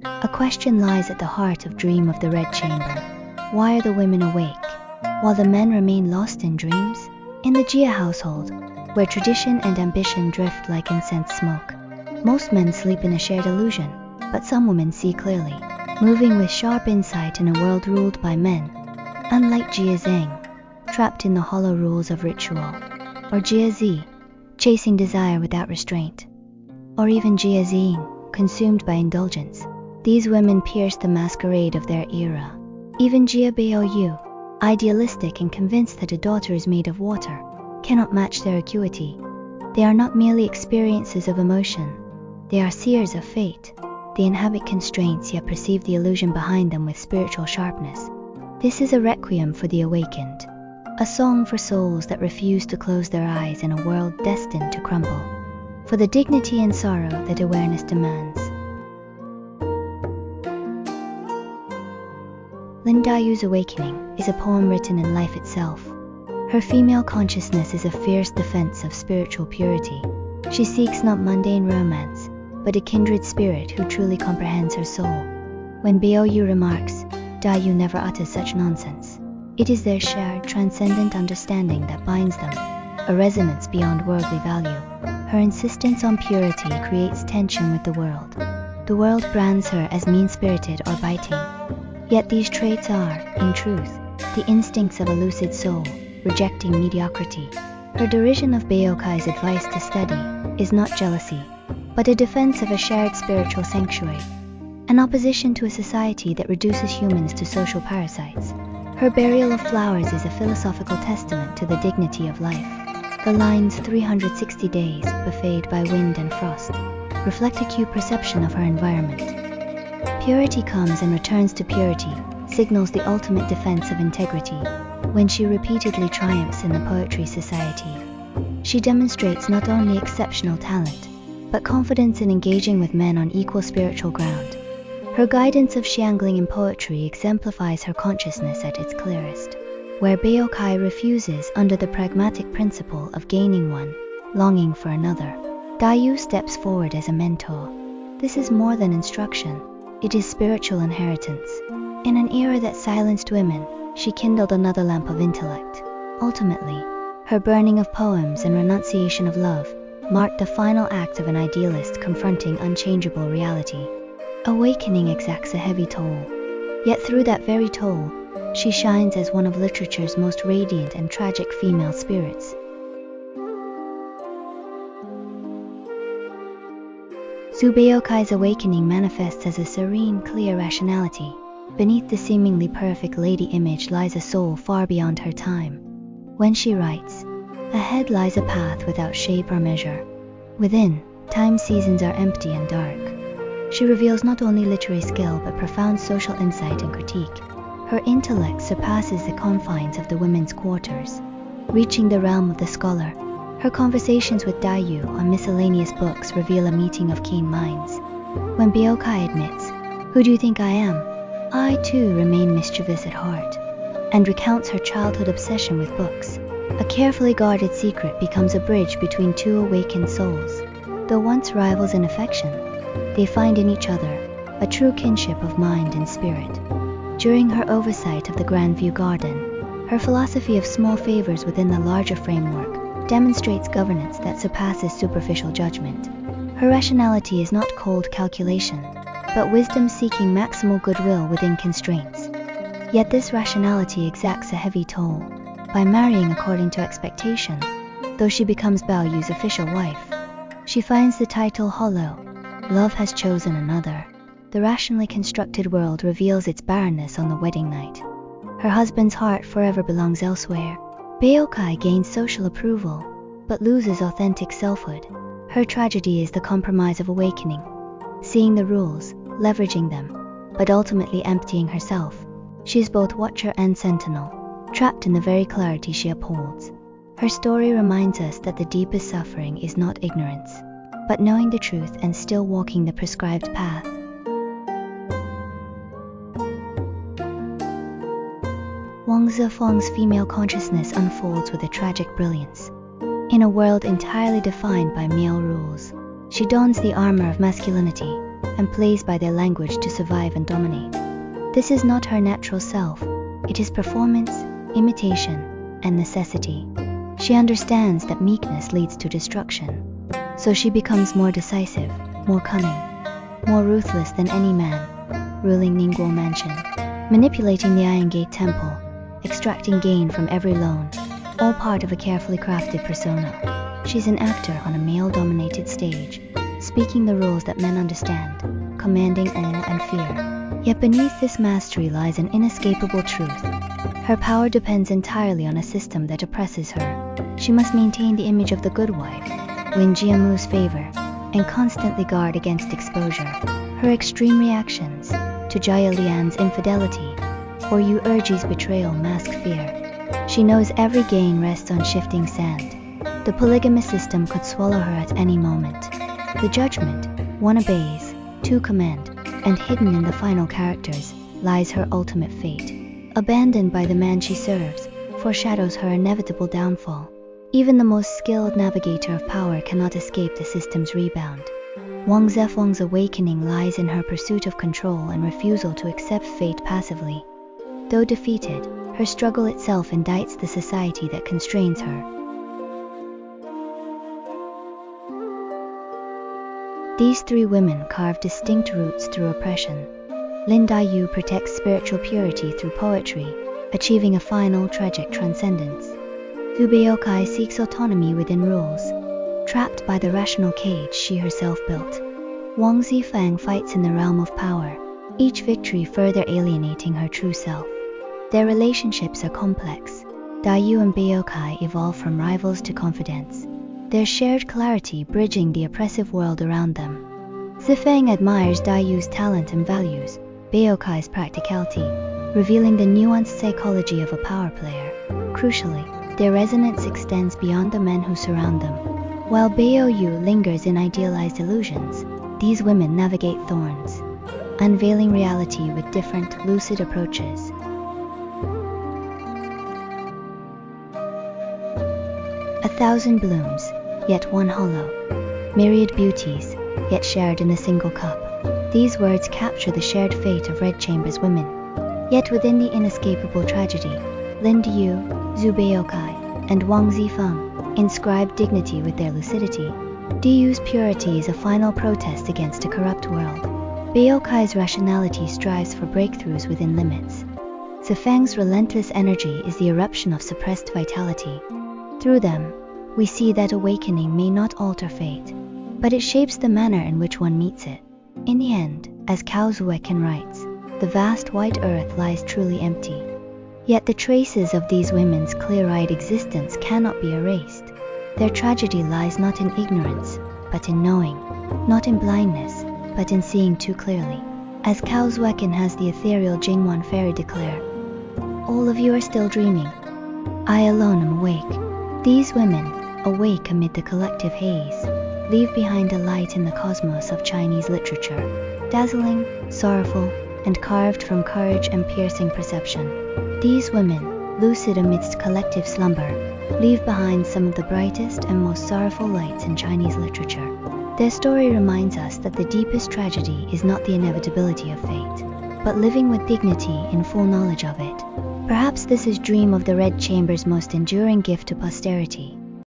A question lies at the heart of Dream of the Red Chamber. Why are the women awake, while the men remain lost in dreams? In the Jia household, where tradition and ambition drift like incense smoke, most men sleep in a shared illusion, but some women see clearly, moving with sharp insight in a world ruled by men. Unlike Jia Zheng, trapped in the hollow rules of ritual, or Jia Zi, chasing desire without restraint, or even Jia Ziying, consumed by indulgence, these women pierce the masquerade of their era. Even Xue Baochai, idealistic and convinced that a daughter is made of water, cannot match their acuity. They are not merely experiences of emotion, they are seers of fate. They inhabit constraints yet perceive the illusion behind them with spiritual sharpness. This is a requiem for the awakened, a song for souls that refuse to close their eyes in a world destined to crumble, for the dignity and sorrow that awareness demands. Lin Daiyu's Awakening is a poem written in life itself. Her female consciousness is a fierce defense of spiritual purity. She seeks not mundane romance, but a kindred spirit who truly comprehends her soul. When Baochai remarks, Daiyu never utters such nonsense, it is their shared, transcendent understanding that binds them, a resonance beyond worldly value. Her insistence on purity creates tension with the world. The world brands her as mean-spirited or biting. Yet these traits are, in truth, the instincts of a lucid soul, rejecting mediocrity. Her derision of Baochai's advice to study is not jealousy, but a defense of a shared spiritual sanctuary, an opposition to a society that reduces humans to social parasites. Her burial of flowers is a philosophical testament to the dignity of life. The lines 360 days, buffeted by wind and frost, reflect acute perception of her environment. Purity comes and returns to purity, signals the ultimate defense of integrity. When she repeatedly triumphs in the poetry society, she demonstrates not only exceptional talent, but confidence in engaging with men on equal spiritual ground. Her guidance of xiangling in poetry exemplifies her consciousness at its clearest, where Baochai refuses under the pragmatic principle of gaining one, longing for another. Daiyu steps forward as a mentor. This is more than instruction, it is spiritual inheritance. In an era that silenced women, she kindled another lamp of intellect. Ultimately, her burning of poems and renunciation of love marked the final act of an idealist confronting unchangeable reality. Awakening exacts a heavy toll. Yet through that very toll, she shines as one of literature's most radiant and tragic female spirits. Xue Baochai's awakening manifests as a serene, clear rationality. Beneath the seemingly perfect lady image lies a soul far beyond her time. When she writes, ahead lies a path without shape or measure. Within, time seasons are empty and dark. She reveals not only literary skill but profound social insight and critique. Her intellect surpasses the confines of the women's quarters, reaching the realm of the scholar. Her conversations with Daiyu on miscellaneous books reveal a meeting of keen minds. When Baochai admits, "Who do you think I am? I too remain mischievous at heart," and recounts her childhood obsession with books, a carefully guarded secret becomes a bridge between two awakened souls. Though once rivals in affection, they find in each other a true kinship of mind and spirit. During her oversight of the Grandview Garden, her philosophy of small favors within the larger framework demonstrates governance that surpasses superficial judgment. Her rationality is not cold calculation, but wisdom seeking maximal goodwill within constraints. Yet this rationality exacts a heavy toll. By marrying according to expectation, though she becomes Baoyu's official wife, she finds the title hollow. Love has chosen another. The rationally constructed world reveals its barrenness on the wedding night. Her husband's heart forever belongs elsewhere. Baochai gains social approval, but loses authentic selfhood. Her tragedy is the compromise of awakening, seeing the rules, leveraging them, but ultimately emptying herself. She is both watcher and sentinel, trapped in the very clarity she upholds. Her story reminds us that the deepest suffering is not ignorance, but knowing the truth and still walking the prescribed path. Wang Xifeng's female consciousness unfolds with a tragic brilliance. In a world entirely defined by male rules, she dons the armor of masculinity, and plays by their language to survive and dominate. This is not her natural self. It is performance, imitation, and necessity. She understands that meekness leads to destruction. So she becomes more decisive, more cunning, more ruthless than any man, ruling Ningguo Mansion, manipulating the Iron Gate Temple, extracting gain from every loan, all part of a carefully crafted persona. She's an actor on a male-dominated stage, speaking the rules that men understand, commanding awe and fear. Yet beneath this mastery lies an inescapable truth. Her power depends entirely on a system that oppresses her. She must maintain the image of the good wife, win Jiamu's favor, and constantly guard against exposure. Her extreme reactions to Jia Lian's infidelity or Yu Erji's betrayal mask fear. She knows every gain rests on shifting sand. The polygamous system could swallow her at any moment. The judgment, one obeys, two command, and hidden in the final characters lies her ultimate fate. Abandoned by the man she serves, foreshadows her inevitable downfall. Even the most skilled navigator of power cannot escape the system's rebound. Wang Xifeng's awakening lies in her pursuit of control and refusal to accept fate passively. Though defeated, her struggle itself indicts the society that constrains her. These three women carve distinct roots through oppression. Lin Daiyu protects spiritual purity through poetry, achieving a final tragic transcendence. Xue Baochai seeks autonomy within rules, trapped by the rational cage she herself built. Wang Xifeng fights in the realm of power, each victory further alienating her true self. Their relationships are complex. Daiyu and Baochai evolve from rivals to confidants, their shared clarity bridging the oppressive world around them. Xifeng admires Daiyu's talent and values Baochai's practicality, revealing the nuanced psychology of a power player. Crucially, their resonance extends beyond the men who surround them. While Baoyu lingers in idealized illusions, these women navigate thorns, unveiling reality with different, lucid approaches. A thousand blooms, yet one hollow. Myriad beauties, yet shared in a single cup. These words capture the shared fate of Red Chamber's women. Yet within the inescapable tragedy, Lin Daiyu, Xue Baochai, and Wang Xifeng inscribe dignity with their lucidity. Daiyu's purity is a final protest against a corrupt world. Baochai's rationality strives for breakthroughs within limits. Xifeng's relentless energy is the eruption of suppressed vitality. Through them, we see that awakening may not alter fate, but it shapes the manner in which one meets it. In the end, as Cao Xueqin writes, the vast white earth lies truly empty. Yet the traces of these women's clear-eyed existence cannot be erased. Their tragedy lies not in ignorance, but in knowing, not in blindness, but in seeing too clearly. As Cao Xueqin has the ethereal Jingwan fairy declare, all of you are still dreaming. I alone am awake. These women, awake amid the collective haze, leave behind a light in the cosmos of Chinese literature, dazzling, sorrowful, and carved from courage and piercing perception. These women, lucid amidst collective slumber, leave behind some of the brightest and most sorrowful lights in Chinese literature. Their story reminds us that the deepest tragedy is not the inevitability of fate, but living with dignity in full knowledge of it. Perhaps this is Dream of the Red Chamber's most enduring gift to posterity.